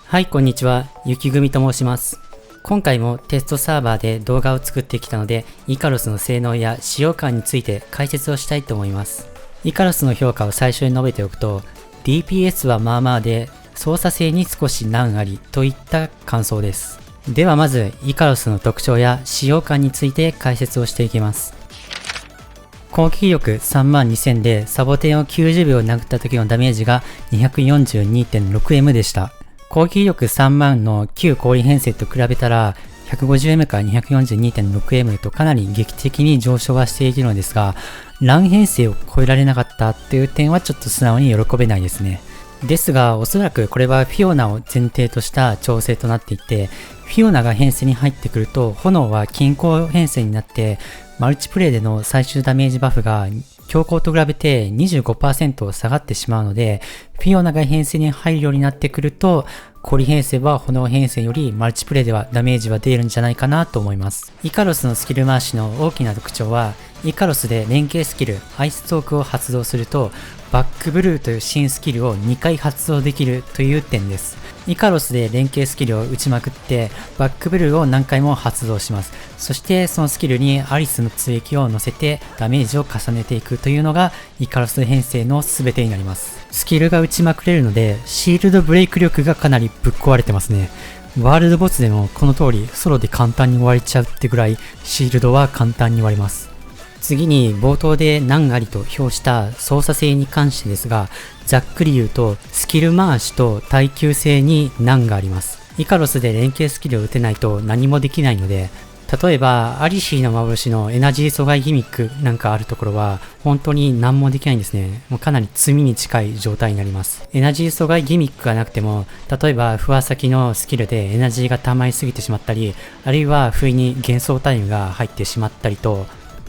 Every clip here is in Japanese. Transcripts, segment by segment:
はい、こんにちは。雪組と申します。今回もテストサーバーで動画を作ってきたので、イカロスの性能や使用感について解説をしたいと思います。イカロスの評価を最初に述べておくと、DPS はまあまあで、操作性に少し難ありといった感想です。ではまず、イカロスの特徴や使用感について解説をしていきます。攻撃力 32,000 でサボテンを90秒殴った時のダメージが 242.6M でした。攻撃力3万の旧氷編成と比べたら 150M から 242.6M とかなり劇的に上昇はしているのですが、乱編成を超えられなかったという点はちょっと素直に喜べないですね。ですが、おそらくこれはフィオナを前提とした調整となっていて、フィオナが編成に入ってくると炎は均衡編成になって、マルチプレイでの最終ダメージバフが強行と比べて 25% 下がってしまうので、フィオナが編成に入るようになってくると、氷編成は炎編成よりマルチプレイではダメージは出るんじゃないかなと思います。イカロスのスキル回しの大きな特徴は、イカロスで連携スキルアイストークを発動すると、バックブルーという新スキルを2回発動できるという点です。イカロスで連携スキルを打ちまくって、バックブルーを何回も発動します。そしてそのスキルにアリスの追撃を乗せてダメージを重ねていくというのがイカロス編成の全てになります。スキルが打ちまくれるので、シールドブレイク力がかなりぶっ壊れてますね。ワールドボスでもこの通りソロで簡単に割れちゃうってぐらいシールドは簡単に割れます。次に冒頭で難ありと評した操作性に関してですが、ざっくり言うとスキル回しと耐久性に難があります。イカロスで連携スキルを打てないと何もできないので、例えばアリシーの幻のエナジー阻害ギミックなんかあるところは本当に何もできないんですね。もうかなり罪に近い状態になります。エナジー阻害ギミックがなくても、例えば不破先のスキルでエナジーが溜まりすぎてしまったり、あるいは不意に幻想タイムが入ってしまったりと、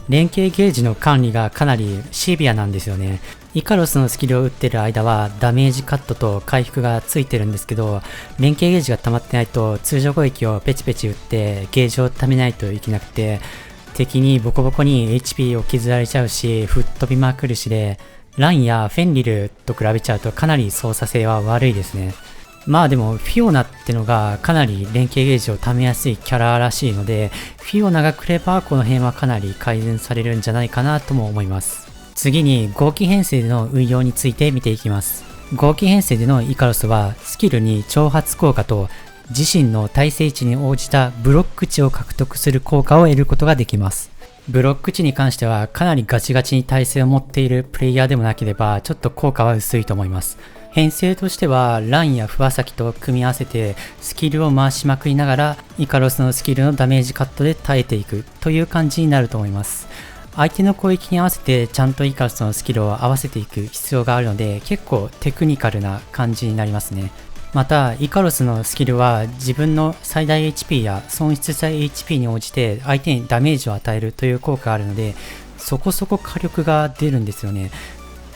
連携ゲージの管理がかなりシビアなんですよね。イカロスのスキルを打ってる間はダメージカットと回復がついてるんですけど、連携ゲージが溜まってないと通常攻撃をペチペチ打ってゲージを溜めないといけなくて、敵にボコボコに HP を削られちゃうし、吹っ飛びまくるしで、ランやフェンリルと比べちゃうとかなり操作性は悪いですね。まあでもフィオナってのがかなり連携ゲージを貯めやすいキャラらしいので、フィオナが来ればこの辺はかなり改善されるんじゃないかなとも思います。次に合気編成での運用について見ていきます。合気編成でのイカロスはスキルに挑発効果と自身の耐性値に応じたブロック値を獲得する効果を得ることができます。ブロック値に関してはかなりガチガチに耐性を持っているプレイヤーでもなければちょっと効果は薄いと思います。編成としてはランや不破先と組み合わせてスキルを回しまくりながらイカロスのスキルのダメージカットで耐えていくという感じになると思います。相手の攻撃に合わせてちゃんとイカロスのスキルを合わせていく必要があるので、結構テクニカルな感じになりますね。またイカロスのスキルは自分の最大 HP や損失した HP に応じて相手にダメージを与えるという効果があるので、そこそこ火力が出るんですよね。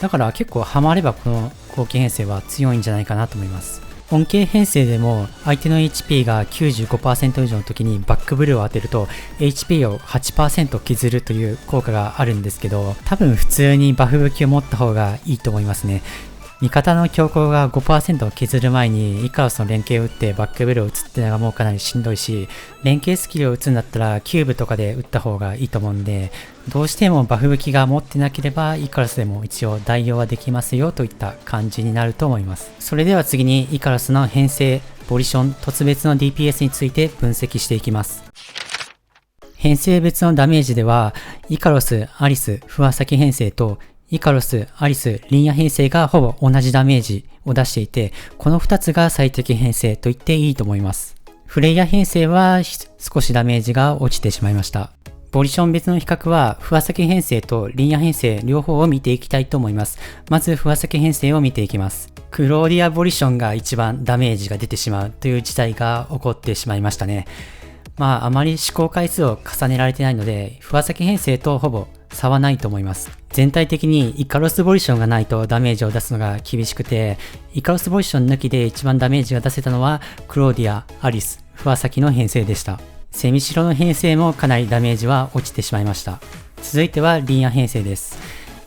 だから結構ハマればこの合気編成は強いんじゃないかなと思います。恩恵編成でも相手の HP が 95% 以上の時にバックブルーを当てると HP を 8% 削るという効果があるんですけど、多分普通にバフ武器を持った方がいいと思いますね。味方の強行が 5% を削る前にイカロスの連携を打ってバックブルーを打つってのがもうかなりしんどいし、連携スキルを打つんだったらキューブとかで打った方がいいと思うんで、どうしてもバフ武器が持ってなければイカロスでも一応代用はできますよといった感じになると思います。それでは次にイカロスの編成、ポジション、突別の DPS について分析していきます。編成別のダメージではイカロス、アリス、不破先編成とイカロス、アリス、リンヤ編成がほぼ同じダメージを出していて、この2つが最適編成と言っていいと思います。フレイヤ編成は少しダメージが落ちてしまいました。ポジション別の比較は、不破先編成とリンヤ編成両方を見ていきたいと思います。まず不破先編成を見ていきます。クローディアボリションが一番ダメージが出てしまうという事態が起こってしまいましたね。あまり試行回数を重ねられてないので、不破先編成とほぼ差はないと思います。全体的にイカロスボリションがないとダメージを出すのが厳しくて、イカロスボリション抜きで一番ダメージが出せたのはクローディア、アリス、不破先の編成でした。セミシロの編成もかなりダメージは落ちてしまいました。続いてはリンヤ編成です。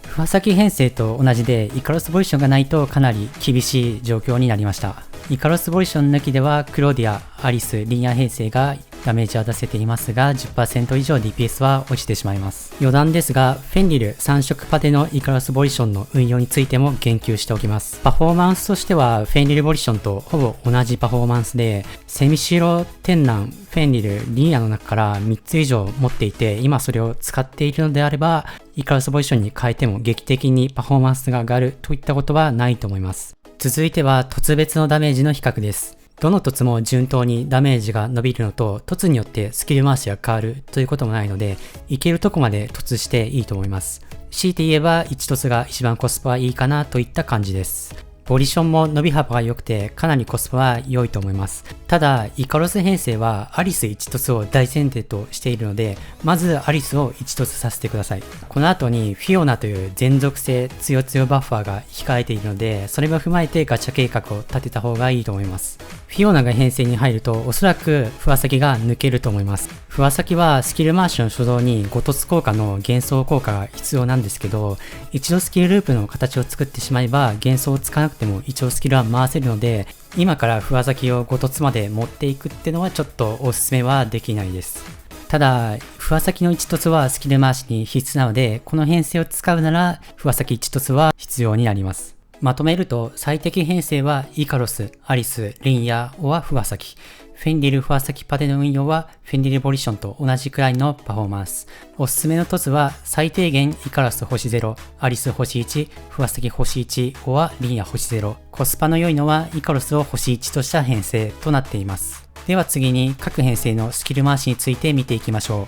不破先編成と同じでイカロスボリションがないとかなり厳しい状況になりました。イカロスボリション抜きではクローディア、アリス、リンヤ編成がダメージは出せていますが 10% 以上 DPS は落ちてしまいます。余談ですが、フェンリル3色パテのイカロスボリションの運用についても言及しておきます。パフォーマンスとしてはフェンリルボリションとほぼ同じパフォーマンスで、セミシロ、天南、フェンリル、リンヤの中から3つ以上持っていて、今それを使っているのであればイカロスボリションに変えても劇的にパフォーマンスが上がるといったことはないと思います。続いては凸別のダメージの比較です。どの凸も順当にダメージが伸びるのと、凸によってスキル回しが変わるということもないので、いけるとこまで凸していいと思います。強いて言えば1凸が一番コスパはいいかなといった感じです。ボリションも伸び幅が良くてかなりコスパは良いと思います。ただイカロス編成はアリス1凸を大前提としているので、まずアリスを1凸させてください。この後にフィオナという全属性強強バッファーが控えているので、それも踏まえてガチャ計画を立てた方がいいと思います。フィオナが編成に入るとおそらくフワサキが抜けると思います。フワサキはスキル回しの初動に5凸効果の幻想効果が必要なんですけど、一度スキルループの形を作ってしまえば幻想を使わなくても一応スキルは回せるので、今からフワサキを5凸まで持っていくっていうのはちょっとおすすめはできないです。ただフワサキの1凸はスキル回しに必須なので、この編成を使うならフワサキ1凸は必要になります。まとめると最適編成はイカロス、アリス、リンヤはフワサキ、フェンリル・フワサキパテの運用はフェンリルボリションと同じくらいのパフォーマンス。おすすめの凸は最低限イカロス星0、アリス星1、フワサキ星1はリンヤ星0。コスパの良いのはイカロスを星1とした編成となっています。では次に各編成のスキル回しについて見ていきましょう。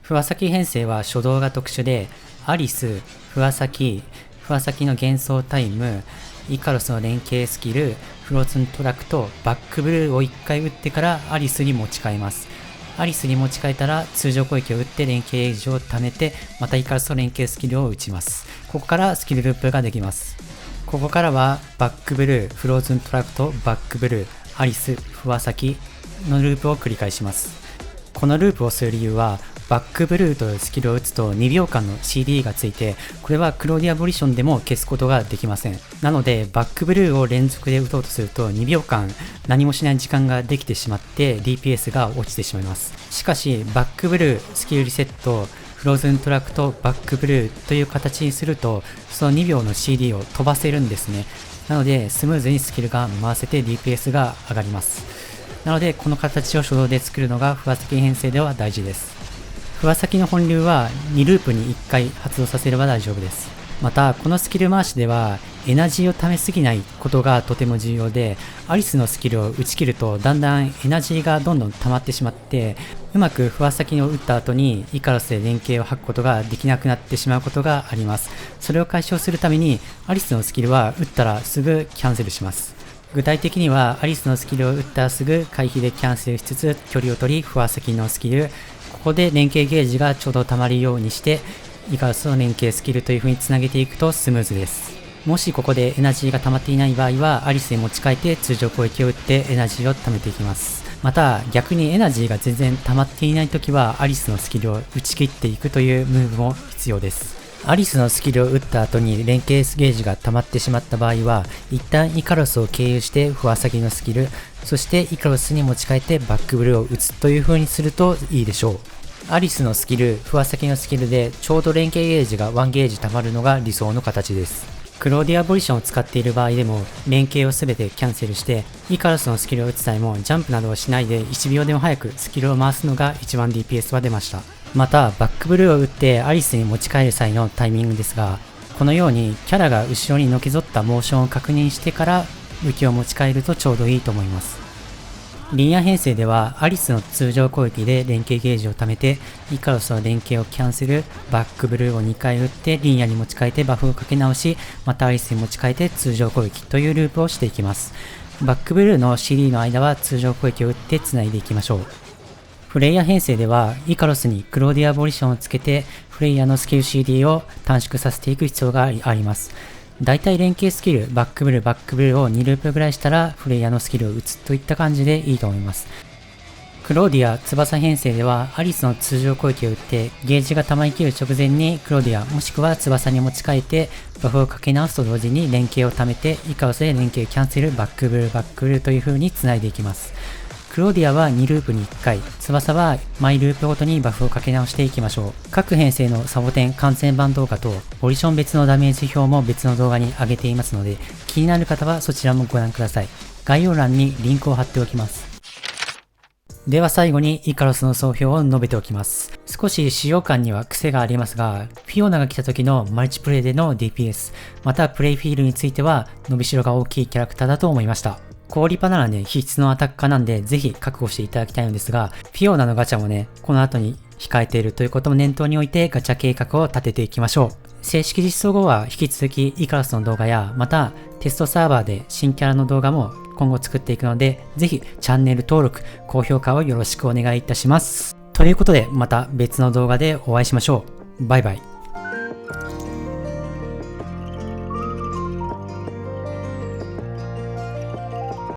フワサキ編成は初動が特殊で、アリス、フワサキの幻想タイム、イカロスの連携スキル、フローズントラクとバックブルーを1回打ってからアリスに持ち替えます。アリスに持ち替えたら通常攻撃を打って連携エージを貯めて、またイカロスの連携スキルを打ちます。ここからスキルループができます。ここからはバックブルー、フローズントラクト、バックブルー、アリス、フワサキのループを繰り返します。このループをする理由は、バックブルーというスキルを打つと2秒間の CD がついて、これはクローディアボリションでも消すことができません。なのでバックブルーを連続で打とうとすると2秒間何もしない時間ができてしまって DPS が落ちてしまいます。しかしバックブルー、スキルリセット、フローズントラクト、バックブルーという形にすると、その2秒の CD を飛ばせるんですね。なのでスムーズにスキルが回せて DPS が上がります。なのでこの形を初動で作るのがフワサキ編成では大事です。フワサキの本流は2ループに1回発動させれば大丈夫です。またこのスキル回しではエナジーを貯めすぎないことがとても重要で、アリスのスキルを打ち切るとだんだんエナジーがどんどん溜まってしまって、うまくフワサキを打った後にイカロスで連携を吐くことができなくなってしまうことがあります。それを解消するためにアリスのスキルは打ったらすぐキャンセルします。具体的にはアリスのスキルを打ったらすぐ回避でキャンセルしつつ距離を取り、フワサキのスキル、ここで連携ゲージがちょうど溜まるようにしてイカロスの連携スキルという風につなげていくとスムーズです。もしここでエナジーが溜まっていない場合はアリスに持ち替えて通常攻撃を打ってエナジーを貯めていきます。また逆にエナジーが全然溜まっていない時はアリスのスキルを打ち切っていくというムーブも必要です。アリスのスキルを打った後に連携ゲージが溜まってしまった場合は、一旦イカロスを経由してフワサキのスキル、そしてイカロスに持ち替えてバックブルーを打つという風にするといいでしょう。アリスのスキル、フワサキのスキルでちょうど連携ゲージが1ゲージ溜まるのが理想の形です。クローディアボリションを使っている場合でも連携をすべてキャンセルして、イカロスのスキルを打つ際もジャンプなどをしないで1秒でも早くスキルを回すのが一番 DPS は出ました。またバックブルーを打ってアリスに持ち帰る際のタイミングですが、このようにキャラが後ろにのけぞったモーションを確認してから武器を持ち帰るとちょうどいいと思います。リンヤ編成ではアリスの通常攻撃で連携ゲージを貯めて、イカロスの連携をキャンセル、バックブルーを2回打ってリンヤに持ち替えてバフをかけ直し、またアリスに持ち替えて通常攻撃というループをしていきます。バックブルーの CD の間は通常攻撃を打って繋いでいきましょう。フレイヤ編成ではイカロスにクローディアボリションをつけてフレイヤのスキル CD を短縮させていく必要があります。だいたい連携スキル、バックブルーを2ループぐらいしたらフレイヤのスキルを打つといった感じでいいと思います。クローディア翼編成ではアリスの通常攻撃を打ってゲージが溜まりきる直前にクローディアもしくは翼に持ち替えてバフをかけ直すと同時に連携を貯めてイカロスで連携キャンセルバックブルという風に繋いでいきます。クローディアは2ループに1回、翼はマイループごとにバフをかけ直していきましょう。各編成のサボテン完全版動画とポジション別のダメージ表も別の動画に上げていますので、気になる方はそちらもご覧ください。概要欄にリンクを貼っておきます。では最後にイカロスの総評を述べておきます。少し使用感には癖がありますが、フィオナが来た時のマルチプレイでの DPS、またプレイフィールについては伸びしろが大きいキャラクターだと思いました。高リパならね、必須のアタッカーなんでぜひ覚悟していただきたいのですが、フィオナのガチャもね、この後に控えているということも念頭に置いてガチャ計画を立てていきましょう。正式実装後は引き続きイカロスの動画や、またテストサーバーで新キャラの動画も今後作っていくので、ぜひチャンネル登録、高評価をよろしくお願いいたします。ということで、また別の動画でお会いしましょう。バイバイ。